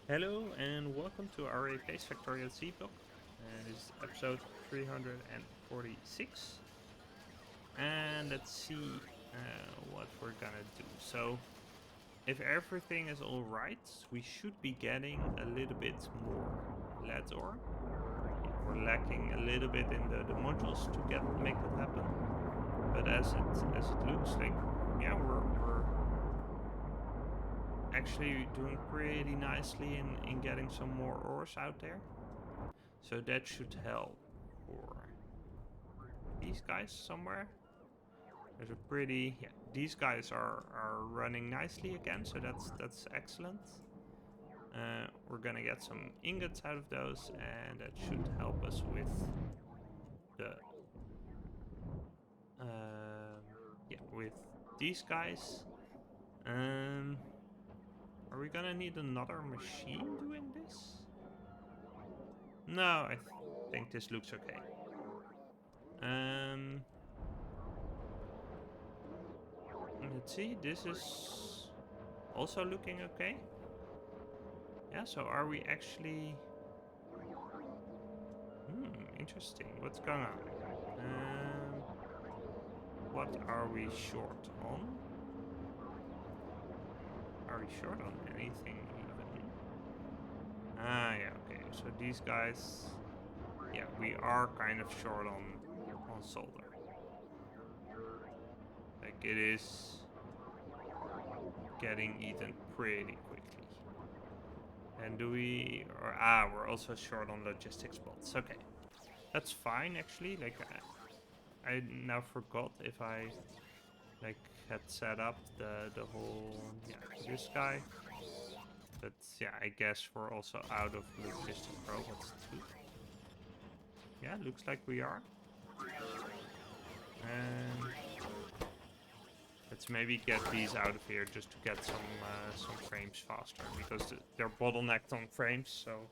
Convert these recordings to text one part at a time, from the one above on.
Hello and welcome to Aurei Factorio 1.1 Seablock. This is episode 346. And let's see what we're gonna do. So, if everything is alright, we should be getting a little bit more lead ore. Yeah, we're lacking a little bit in the modules to make that happen. But as it looks like, yeah, we're actually doing pretty nicely in getting some more ores out there. So that should help for these guys somewhere. There's a pretty, yeah, these guys are running nicely again, so that's excellent. We're gonna get some ingots out of those, and that should help us with the yeah, with these guys. Are we gonna need another machine doing this? No, I think this looks okay. Let's see, this is also looking okay. Yeah, so are we actually... interesting. What's going on? What are we short on? Are we short on anything even? Ah, yeah, okay. So these guys... Yeah, we are kind of short on solder. Like, it is getting eaten pretty quickly. And do we... we're also short on logistics bots. Okay. That's fine, actually. Like, I now forgot if I, like, had set up the whole... Yeah, this guy. But, yeah, I guess we're also out of logistics robots, too. Yeah, looks like we are. And... let's maybe get these out of here just to get some frames faster, because they're bottlenecked on frames, so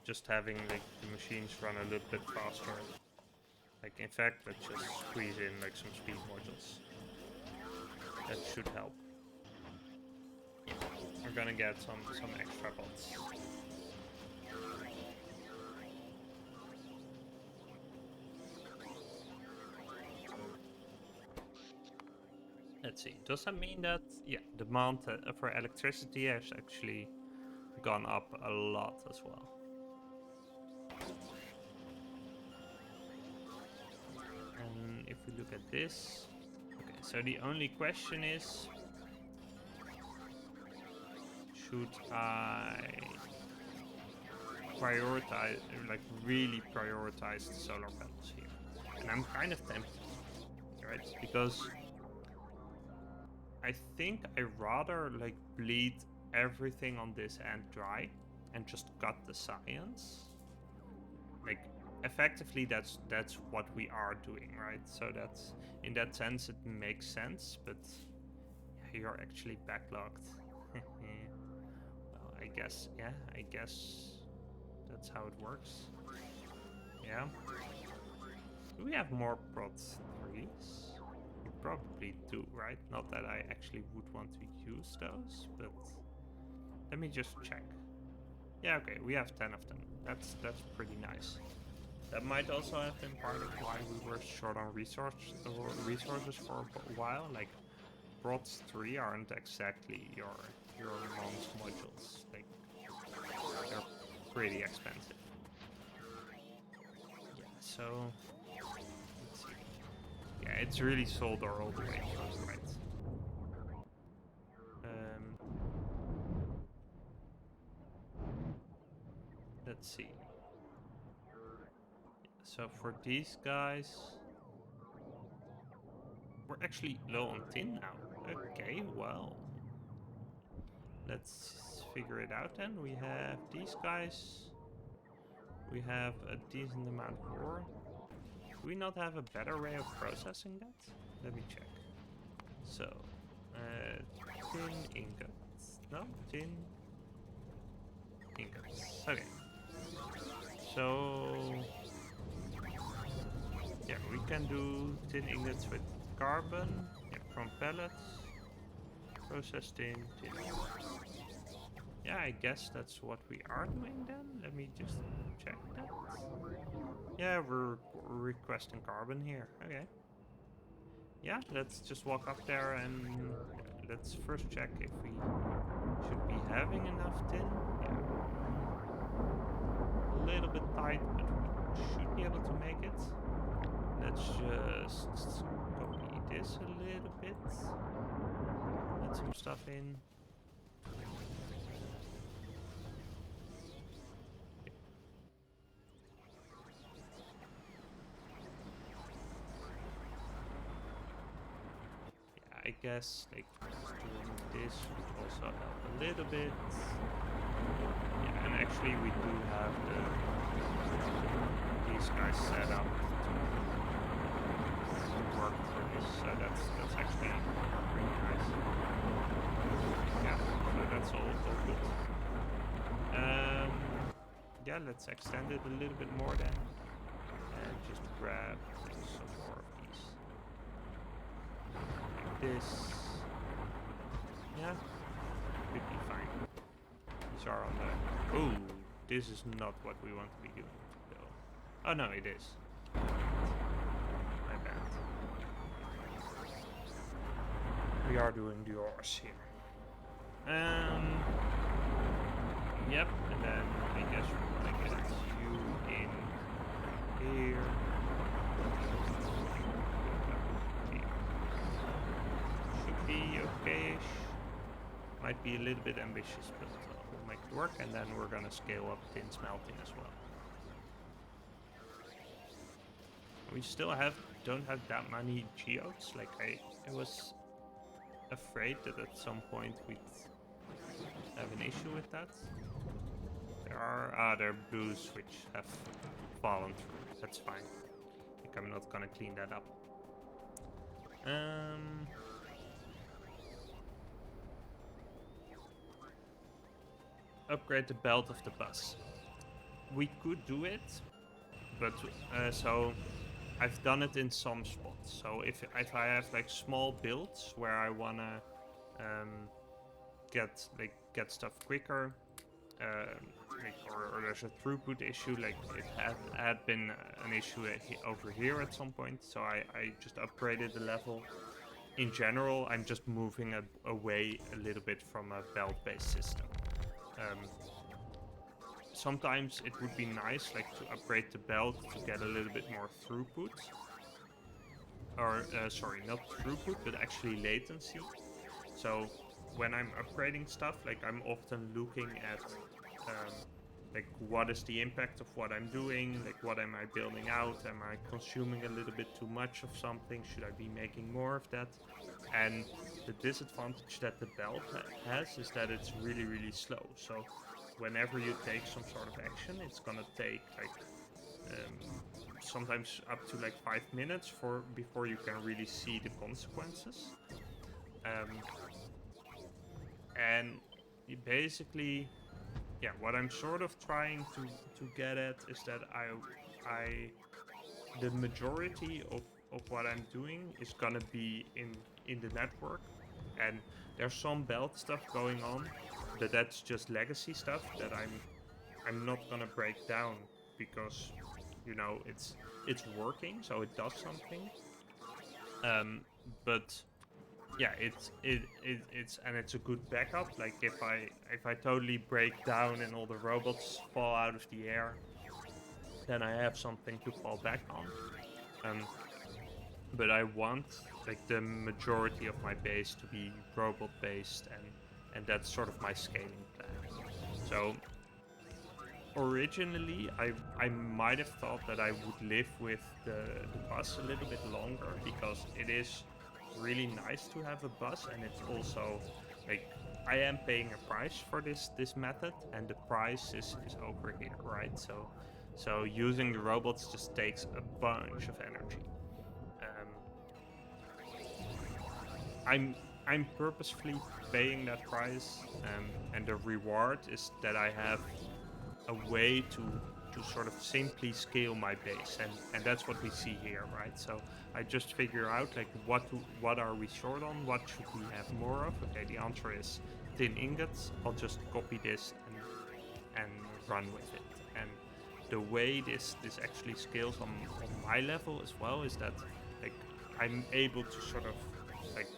just having like the machines run a little bit faster. Like, in fact, let's just squeeze in like some speed modules. That should help. Yeah, we're gonna get some extra bots. Let's see. Does that mean that, yeah, demand for electricity has actually gone up a lot as well? And if we look at this, okay, so the only question is, should I prioritize, like really prioritize the solar panels here? And I'm kind of tempted, right? Because I think I rather like bleed everything on this end dry and just cut the science. Like, effectively that's what we are doing, right? So that's, in that sense, it makes sense, but yeah, you're actually backlogged. Well, I guess, yeah, I guess that's how it works. Yeah. Do we have more prot 3s? We probably do, right? Not that I actually would want to use those, but let me just check. Yeah, okay, we have 10 of them. That's pretty nice. That might also have been part of why we were short on resources for a while. Like, prots 3 aren't exactly your mom's modules. Like, they're pretty expensive. Yeah, so let's see. Yeah, it's really solder all the way through, right? Let's see. So for these guys, we're actually low on tin now. Okay, well, let's figure it out then. We have these guys. We have a decent amount of ore. Do we not have a better way of processing that? Let me check. So, tin ingots. No, tin ingots. Okay. So, yeah, we can do tin ingots with carbon, yeah, from pellets. Process tin. Yeah, Yeah, I guess that's what we are doing then. Let me just check that. Yeah, we're requesting carbon here. Okay. Yeah, let's just walk up there and let's first check if we should be having enough tin. Yeah. A little bit tight, but we should be able to make it. Let's just copy this a little bit. Add some stuff in. I guess like doing this would also help a little bit. Yeah, and actually we do have these guys set up to work for this, so that's actually really nice. Yeah, so that's all good. Yeah, let's extend it a little bit more then, and just grab like, some more of these. This, yeah, could be fine. These are on the, oh, this is not what we want to be doing though. Oh no, it is. My bad. We are doing the ores here. Yep, and then I guess we're gonna get you in here. Be okay-ish. Might be a little bit ambitious, but we'll make it work, and then we're gonna scale up tin smelting as well. We still don't have that many geodes. Like I was afraid that at some point we'd have an issue with that. There are blues which have fallen through. That's fine. I think I'm not gonna clean that up. Upgrade the belt of the bus. We could do it, but so I've done it in some spots. So if I have like small builds where I wanna get stuff quicker, or there's a throughput issue, like it had been an issue over here at some point. So I just upgraded the level. In general, I'm just moving away a little bit from a belt-based system. Sometimes it would be nice like to upgrade the belt to get a little bit more throughput. Or, sorry, not throughput, but actually latency. So when I'm upgrading stuff, like I'm often looking at like what is the impact of what I'm doing, like what am I building out, am I consuming a little bit too much of something, should I be making more of that? And the disadvantage that the belt has is that it's really, really slow. So whenever you take some sort of action, it's gonna take like sometimes up to like 5 minutes before you can really see the consequences. And basically, yeah, what I'm sort of trying to get at is that the majority of what I'm doing is gonna be in the network, and there's some belt stuff going on, but that's just legacy stuff that I'm not gonna break down because, you know, it's working, so it does something. But yeah, it's a good backup. Like if I totally break down and all the robots fall out of the air, then I have something to fall back on. But I want like the majority of my base to be robot based, and that's sort of my scaling plan. So originally I might have thought that I would live with the bus a little bit longer, because it is really nice to have a bus, and it's also like I am paying a price for this method, and the price is over here, right? So using the robots just takes a bunch of energy. I'm purposefully paying that price, and the reward is that I have a way to sort of simply scale my base, and that's what we see here, right? So I just figure out like what are we short on, what should we have more of. Okay, the answer is tin ingots, I'll just copy this and run with it. And the way this actually scales on my level as well is that like I'm able to sort of like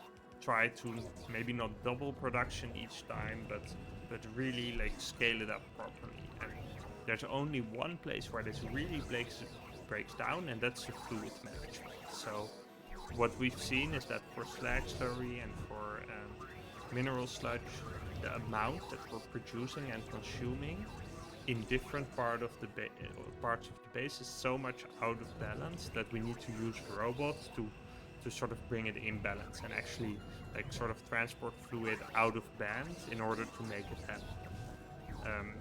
try to maybe not double production each time, but really like scale it up properly. And there's only one place where this really breaks down, and that's the fluid management. So what we've seen is that for slag slurry and for mineral sludge, the amount that we're producing and consuming in different parts of the base is so much out of balance that we need to use robots to sort of bring it in balance and actually like sort of transport fluid out of band in order to make it happen.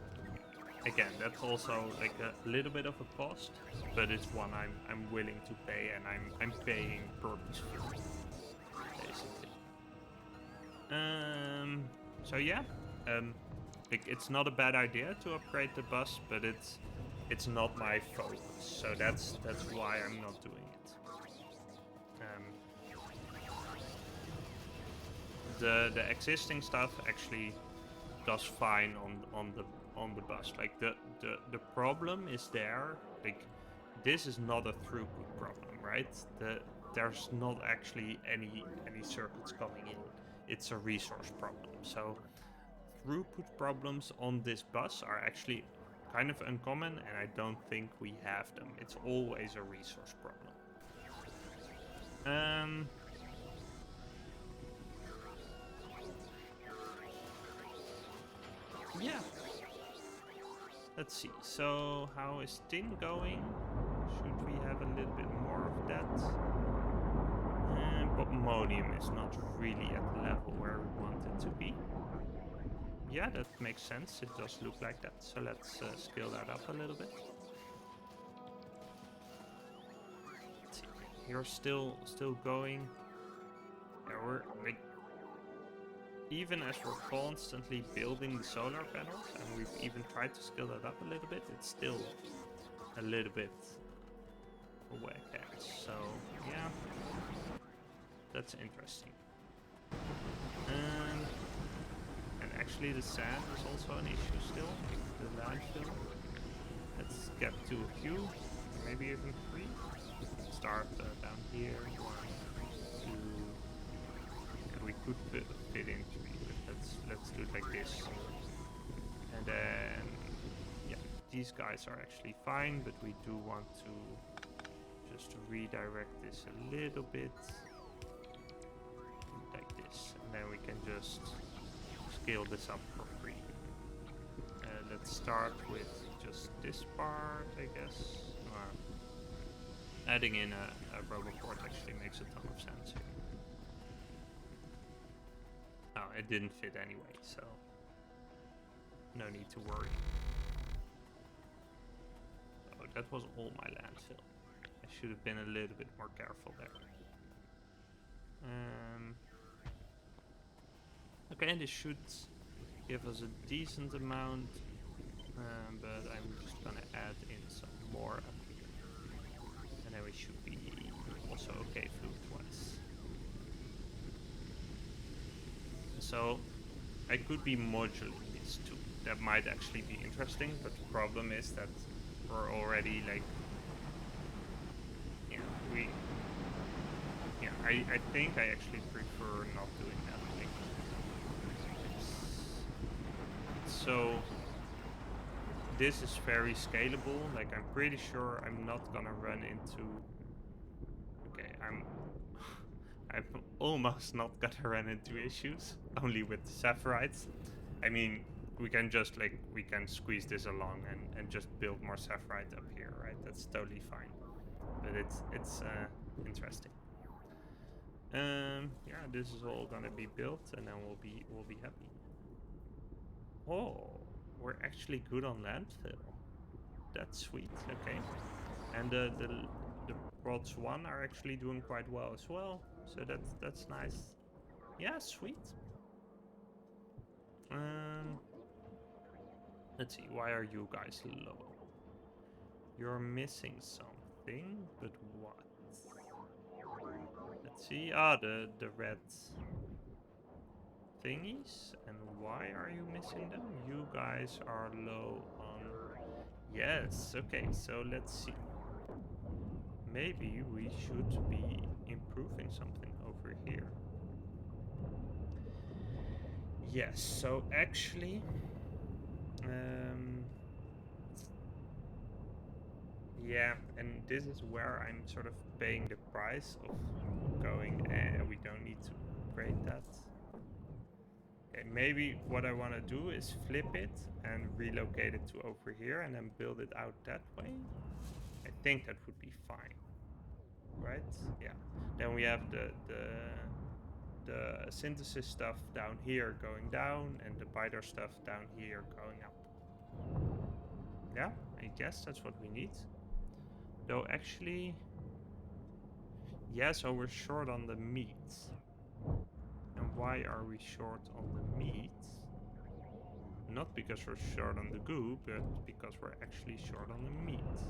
Again, that's also like a little bit of a cost, but it's one I'm willing to pay, and I'm paying purposefully, basically. So yeah, like it's not a bad idea to upgrade the bus, but it's not my focus. So that's why I'm not doing it. The existing stuff actually does fine on the bus. Like the problem is there. Like this is not a throughput problem, right? There's not actually any circuits coming in. It's a resource problem. So throughput problems on this bus are actually kind of uncommon, and I don't think we have them. It's always a resource problem. Yeah. Let's see. So how is tin going? Should we have a little bit more of that? But ammonium is not really at the level where we want it to be. Yeah, that makes sense. It does look like that. So let's scale that up a little bit. Let's see. You're still going. Yeah, we're like, even as we're constantly building the solar panels, and we've even tried to scale that up a little bit, it's still a little bit away there. So yeah, that's interesting. And actually the sand is also an issue still, the landfill. Let's get to a few, maybe even 3. Start down here, 1, 2. And we could fit in 3, but let's do it like this. And then, yeah, these guys are actually fine, but we do want to just redirect this a little bit. Like this, and then we can just scale this up for free. Let's start with just this part, I guess. Adding in a roboport actually makes a ton of sense here. Oh, it didn't fit anyway, so no need to worry. Oh, that was all my landfill. I should have been a little bit more careful there. Okay, this should give us a decent amount, but I'm just gonna add in some more up here. And then we should be also okay fluid-wise. So I could be moduling this too. That might actually be interesting, but the problem is that we're already like, I think I actually prefer not doing that. So this is very scalable. Like I'm pretty sure I'm not gonna run into. Okay, I'm almost not gonna run into issues. Only with the sapphirites. I mean, we can just like squeeze this along and just build more sapphirite up here, right? That's totally fine. But it's interesting. Yeah, this is all gonna be built, and then we'll be happy. Oh, we're actually good on landfill. That's sweet. Okay, and the rods 1 are actually doing quite well as well. So that's nice. Yeah, sweet. Let's see. Why are you guys low? You're missing something, but what? Let's see. Ah, the red thingies. And why are you missing them? You guys are low on... Yes, okay, so let's see. Maybe we should be improving something over here. Yes, so actually... yeah, and this is where I'm sort of paying the price of going, we don't need to upgrade that. Okay, maybe what I want to do is flip it and relocate it to over here and then build it out that way. I think that would be fine, right? Yeah. Then we have the synthesis stuff down here going down and the biter stuff down here going up. Yeah, I guess that's what we need. Though actually, yeah, so we're short on the meat. And why are we short on the meat? Not because we're short on the goo, but because we're actually short on the meat.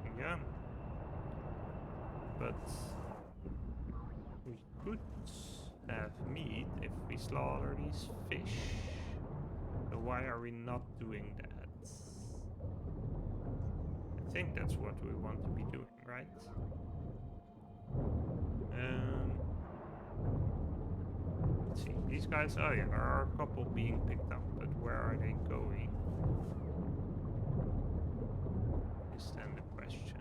And yeah. But we could have meat if we slaughter these fish. So why are we not doing that? I think that's what we want to be doing, right? Let's see. These guys, oh yeah, there are a couple being picked up, but where are they going? Is then the question.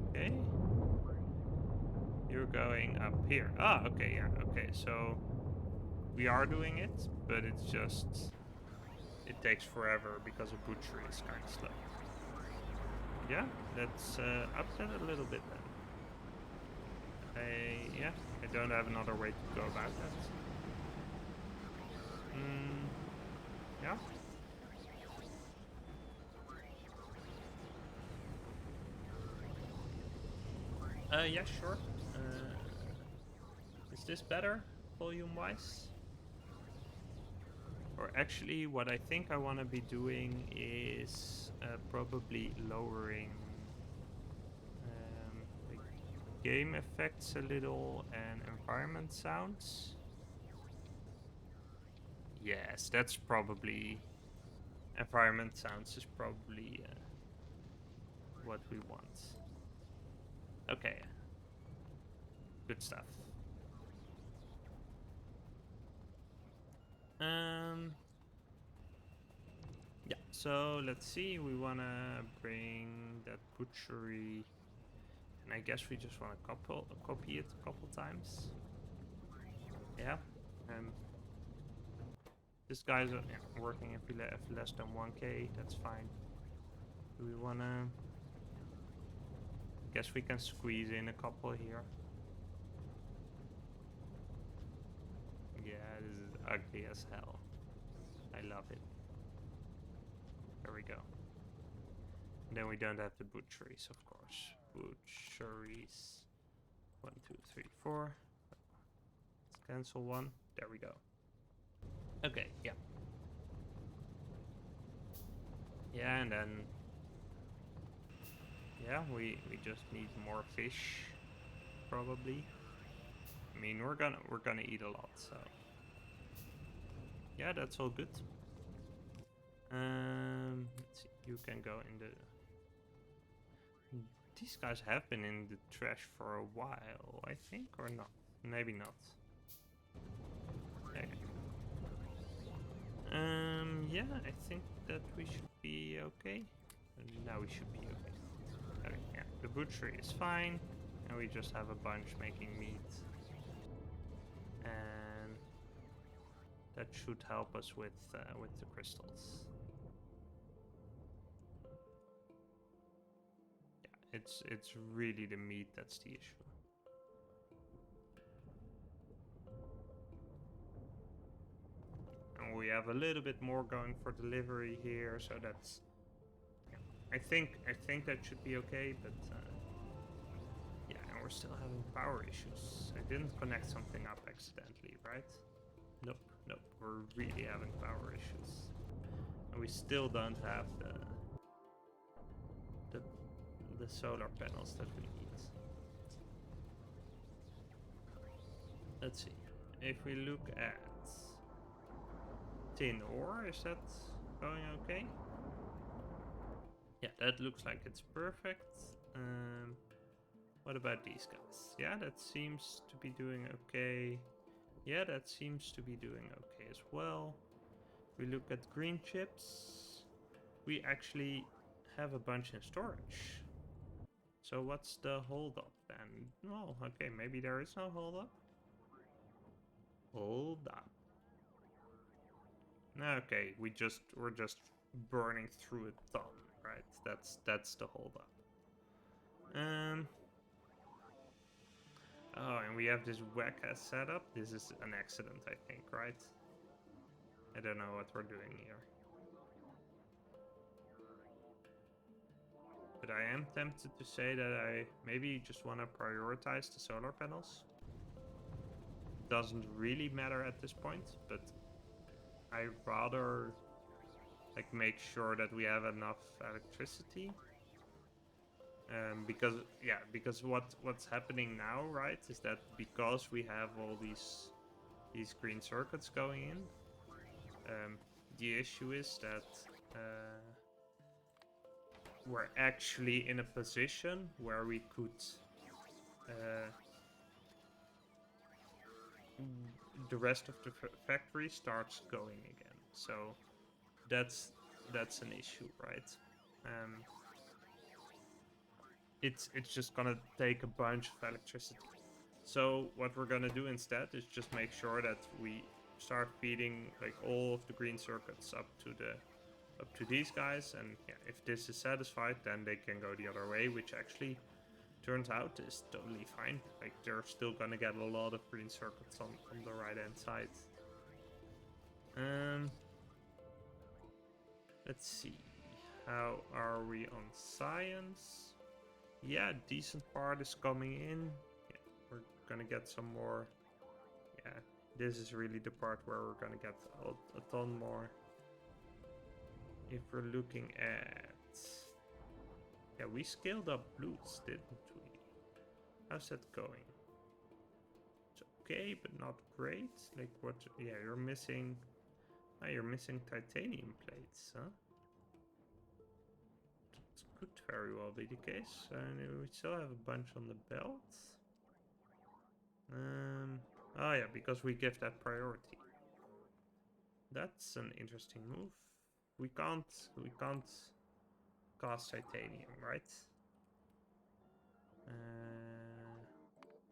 Okay. You're going up here. Ah, okay, yeah, okay, so we are doing it, but it's just... It takes forever because a butchery is kind of slow. Yeah, let's up that a little bit then. Yeah, I don't have another way to go about that. Yeah. Yeah, sure. Is this better, volume-wise? Or actually, what I think I want to be doing is probably lowering the game effects a little and environment sounds. Yes, that's probably... Environment sounds is probably what we want. Okay. Good stuff. Yeah, so let's see, we wanna bring that butchery, and I guess we just wanna copy it a couple times. Yeah, this guy's working if less than 1k, that's fine. Do we wanna... Guess we can squeeze in a couple here. Yeah, this is ugly as hell. I love it. There we go. And then we don't have the butcheries, of course. Butcheries. 1, 2, 3, 4. Let's cancel one. There we go. Okay, yeah. Yeah, and then... Yeah, we just need more fish, probably. I mean, we're gonna eat a lot, so... Yeah, that's all good. Let's see, you can go in the... These guys have been in the trash for a while, I think, or not? Maybe not. Okay. Yeah, I think that we should be okay. Now we should be okay. Okay, yeah, the butchery is fine, and we just have a bunch making meat. And that should help us with the crystals. It's really the meat that's the issue. And we have a little bit more going for delivery here, so that's... Yeah, I think that should be okay, but yeah, and we're still having power issues. I didn't connect something up accidentally, right? Nope, we're really having power issues. And we still don't have the solar panels that we need. Let's see. If we look at tin ore, is that going okay? Yeah, that looks like it's perfect. What about these guys? Yeah, that seems to be doing okay. Yeah, that seems to be doing okay as well. We look at green chips. We actually have a bunch in storage. So what's the holdup then? Oh, okay, maybe there is no holdup. Hold up. Okay, we're just burning through a ton, right? That's the holdup. Oh, and we have this whack-ass setup. This is an accident, I think, right? I don't know what we're doing here. But I am tempted to say that I maybe just want to prioritize the solar panels. Doesn't really matter at this point, but I rather like make sure that we have enough electricity. Because what's happening now, right, is that because we have all these green circuits going in, the issue is that we're actually in a position where we could the rest of the factory starts going again. So that's an issue, right? It's just gonna take a bunch of electricity. So what we're gonna do instead is just make sure that we start feeding like all of the green circuits up to these guys, and yeah, if this is satisfied, then they can go the other way, which actually turns out is totally fine. Like they're still gonna get a lot of green circuits on the right hand side. Let's see. How are we on science? Yeah, decent part is coming in. Yeah, we're gonna get some more. Yeah, this is really the part where we're gonna get a ton more. If we're looking at... Yeah, we scaled up blues, didn't we? How's that going? It's okay, but not great. Like what? Yeah, you're missing... Ah, you're missing titanium plates, huh? It could very well be the case. And we still have a bunch on the belt. Oh yeah, because we give that priority. That's an interesting move. We can't cast titanium, right?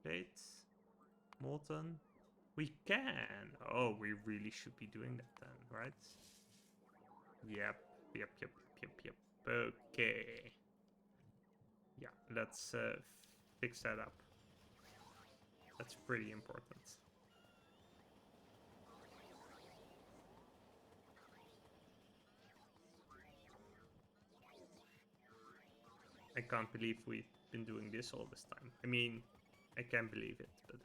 Plates, molten. We can. Oh, we really should be doing that then, right? Yep. Okay. Yeah, let's fix that up. That's pretty important. I can't believe we've been doing this all this time. I mean, I can't believe it, but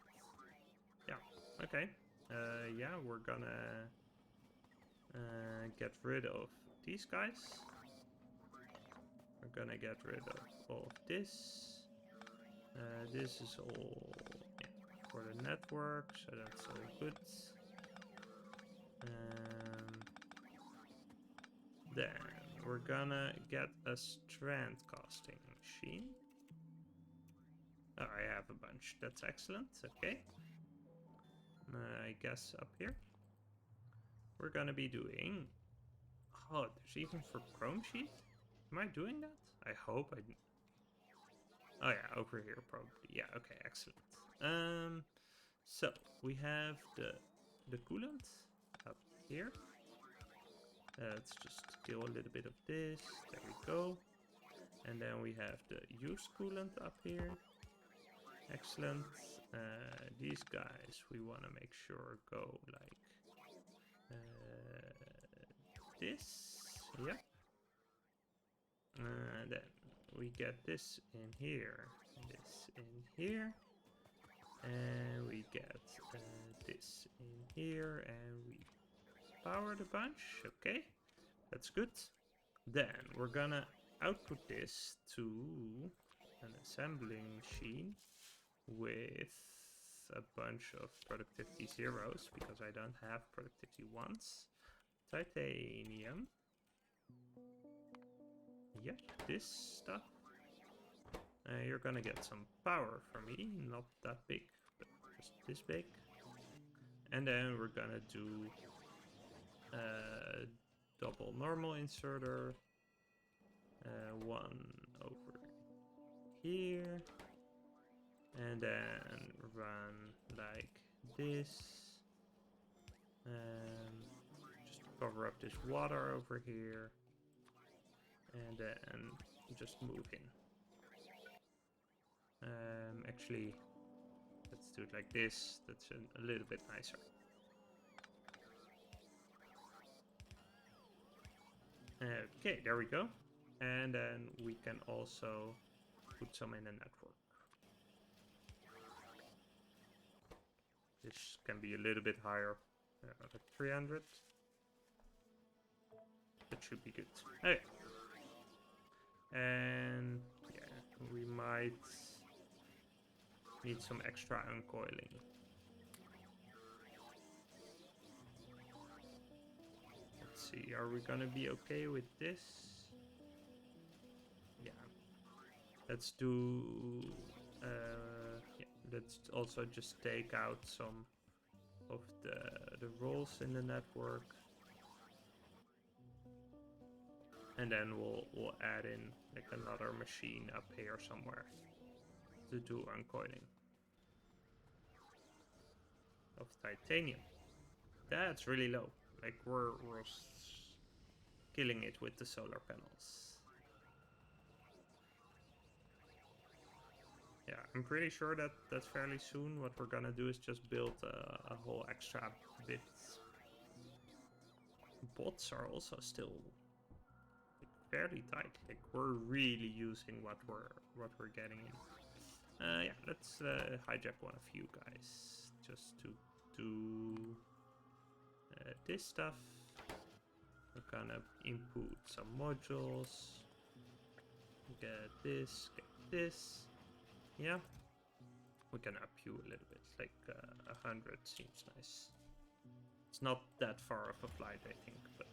yeah. Okay. Yeah, we're gonna get rid of these guys. We're gonna get rid of all of this. This is all for the network, so that's all good. Then we're gonna get a strand casting machine. Oh, I have a bunch. That's excellent. Okay. I guess up here we're gonna be doing... Oh, there's even for chrome sheet? Am I doing that? I hope I... Oh yeah, over here probably. Yeah, okay, excellent. So we have the coolant up here. Let's just kill a little bit of this. There we go. And then we have the used coolant up here. Excellent. These guys we want to make sure go like this. Yep. Then we get this in here, this in here, and we get this in here, and we power the bunch. Okay, that's good. Then we're gonna output this to an assembling machine with a bunch of productivity zeros because I don't have productivity ones. Titanium. Yep, this stuff. You're gonna get some power from me, not that big, but just this big. And then we're gonna do double normal inserter. One over here. And then run like this. Just cover up this water over here. And then just move in. Actually, let's do it like this. That's a little bit nicer. Okay, there we go. And then we can also put some in the network. This can be a little bit higher, like 300. That should be good. Okay. And yeah, we might need some extra uncoiling. Let's see, are we gonna be okay with this? Yeah. Let's do... yeah, let's also just take out some of the rolls in the network. And then we'll add in like another machine up here somewhere to do uncoiling of titanium. That's really low. Like we're killing it with the solar panels. Yeah, I'm pretty sure that that's fairly soon. What we're gonna do is just build a whole extra bit. Bots are also still like, fairly tight. Like we're really using what we're getting in. Yeah, let's hijack one of you guys just to do this stuff. We're gonna input some modules. Get this, get this. Yeah, we can up you a little bit. Like 100 seems nice. It's not that far of a flight, I think, but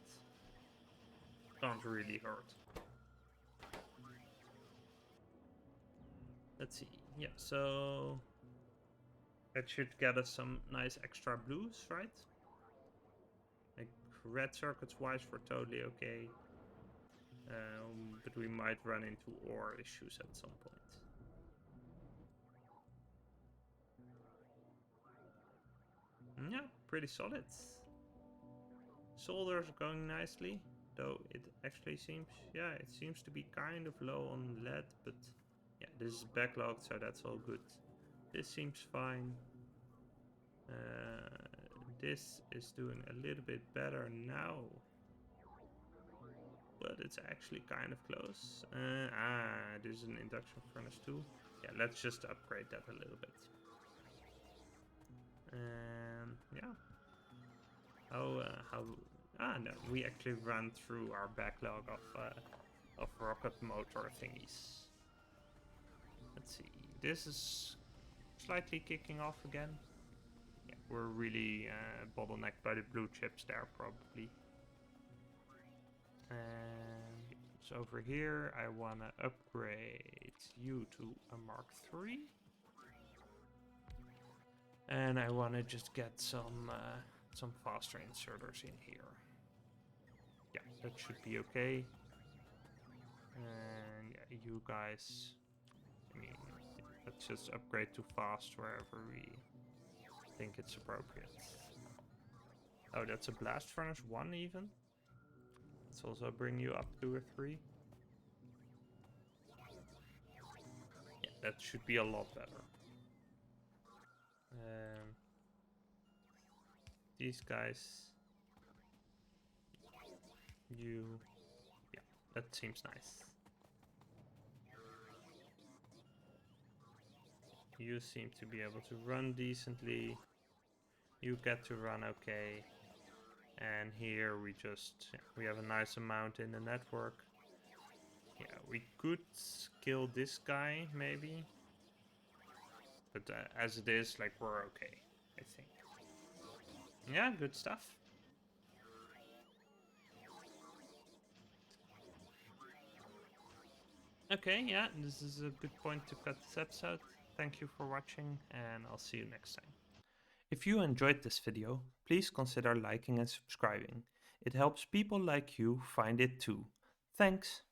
can't really hurt. Let's see. Yeah, so that should get us some nice extra blues, right? Like red circuits wise, we're totally okay. But we might run into ore issues at some point. Yeah, pretty solid. Solders are going nicely, though it actually seems, yeah, it seems to be kind of low on lead, but yeah, this is backlogged, so that's all good. This seems fine. This is doing a little bit better now, but it's actually kind of close. This is an induction furnace too. Yeah, let's just upgrade that a little bit. Yeah. No, we actually ran through our backlog of rocket motor thingies. Let's see. This is slightly kicking off again. Yeah, we're really bottlenecked by the blue chips there, probably. And so over here, I want to upgrade you to a Mark III. And I want to just get some faster inserters in here. Yeah, that should be okay. And yeah, you guys, I mean, let's just upgrade to fast wherever we think it's appropriate. Oh, that's a blast furnace 1 even. Let's also bring you up to a 3. Yeah, that should be a lot better. These guys, yeah, that seems nice. You seem to be able to run decently. You get to run okay. And here we have a nice amount in the network. Yeah, we could kill this guy maybe. But as it is, like, we're okay, I think. Yeah, good stuff. Okay, yeah, this is a good point to cut this episode. Thank you for watching, and I'll see you next time. If you enjoyed this video, please consider liking and subscribing. It helps people like you find it too. Thanks!